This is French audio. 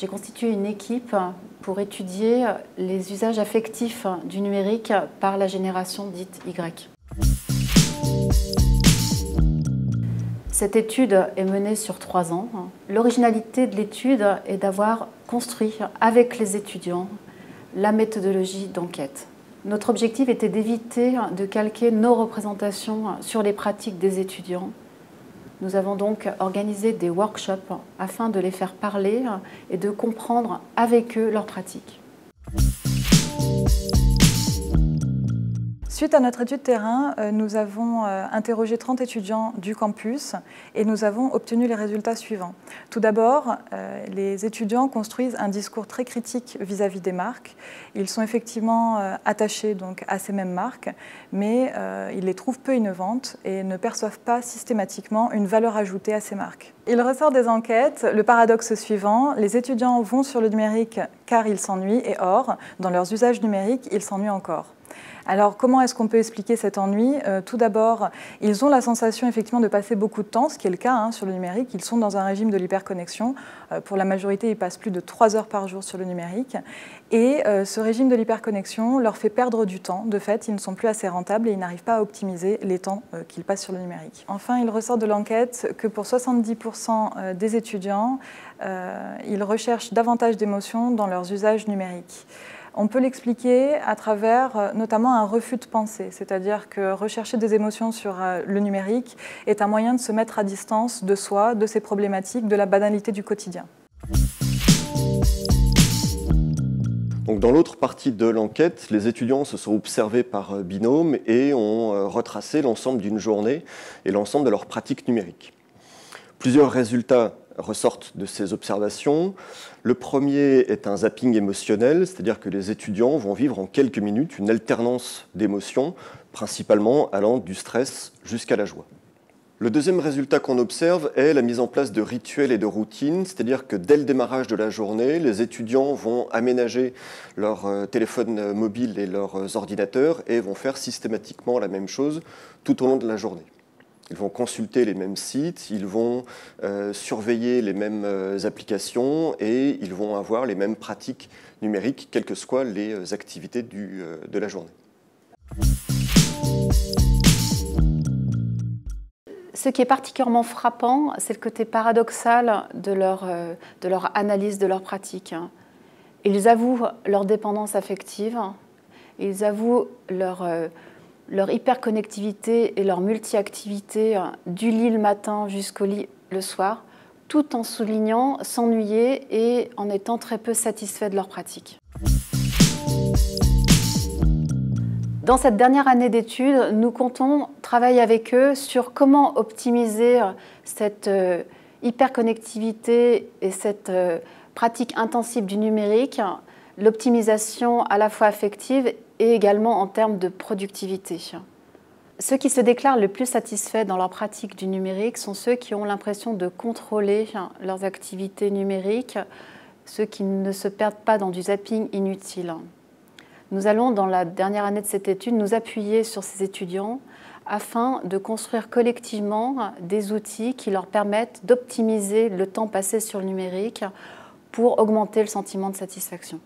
J'ai constitué une équipe pour étudier les usages affectifs du numérique par la génération dite Y. Cette étude est menée sur 3 ans. L'originalité de l'étude est d'avoir construit avec les étudiants la méthodologie d'enquête. Notre objectif était d'éviter de calquer nos représentations sur les pratiques des étudiants. Nous avons donc organisé des workshops afin de les faire parler et de comprendre avec eux leurs pratiques. Suite à notre étude terrain, nous avons interrogé 30 étudiants du campus et nous avons obtenu les résultats suivants. Tout d'abord, les étudiants construisent un discours très critique vis-à-vis des marques. Ils sont effectivement attachés donc, à ces mêmes marques, mais ils les trouvent peu innovantes et ne perçoivent pas systématiquement une valeur ajoutée à ces marques. Il ressort des enquêtes le paradoxe suivant: les étudiants vont sur le numérique car ils s'ennuient et or, dans leurs usages numériques, ils s'ennuient encore. Alors, comment est-ce qu'on peut expliquer cet ennui? Tout d'abord, ils ont la sensation effectivement de passer beaucoup de temps, ce qui est le cas sur le numérique. Ils sont dans un régime de l'hyperconnexion. Pour la majorité, ils passent plus de 3 heures par jour sur le numérique. Et ce régime de l'hyperconnexion leur fait perdre du temps. De fait, ils ne sont plus assez rentables et ils n'arrivent pas à optimiser les temps qu'ils passent sur le numérique. Enfin, il ressort de l'enquête que pour 70% des étudiants, ils recherchent davantage d'émotions dans leurs usages numériques. On peut l'expliquer à travers notamment un refus de pensée, c'est-à-dire que rechercher des émotions sur le numérique est un moyen de se mettre à distance de soi, de ses problématiques, de la banalité du quotidien. Donc dans l'autre partie de l'enquête, les étudiants se sont observés par binôme et ont retracé l'ensemble d'une journée et l'ensemble de leurs pratiques numériques. Plusieurs résultats ressortent de ces observations. Le premier est un zapping émotionnel, c'est-à-dire que les étudiants vont vivre en quelques minutes une alternance d'émotions, principalement allant du stress jusqu'à la joie. Le deuxième résultat qu'on observe est la mise en place de rituels et de routines, c'est-à-dire que dès le démarrage de la journée, les étudiants vont aménager leur téléphone mobile et leurs ordinateurs et vont faire systématiquement la même chose tout au long de la journée. Ils vont consulter les mêmes sites, ils vont surveiller les mêmes applications et ils vont avoir les mêmes pratiques numériques, quelles que soient les activités de la journée. Ce qui est particulièrement frappant, c'est le côté paradoxal de leur analyse de leurs pratiques. Ils avouent leur dépendance affective, ils avouent leur hyperconnectivité et leur multi-activité du lit le matin jusqu'au lit le soir, tout en soulignant s'ennuyer et en étant très peu satisfaits de leur pratique. Dans cette dernière année d'études, nous comptons travailler avec eux sur comment optimiser cette hyperconnectivité et cette pratique intensive du numérique, l'optimisation à la fois affective et également en termes de productivité. Ceux qui se déclarent le plus satisfaits dans leur pratique du numérique sont ceux qui ont l'impression de contrôler leurs activités numériques, ceux qui ne se perdent pas dans du zapping inutile. Nous allons, dans la dernière année de cette étude, nous appuyer sur ces étudiants afin de construire collectivement des outils qui leur permettent d'optimiser le temps passé sur le numérique pour augmenter le sentiment de satisfaction.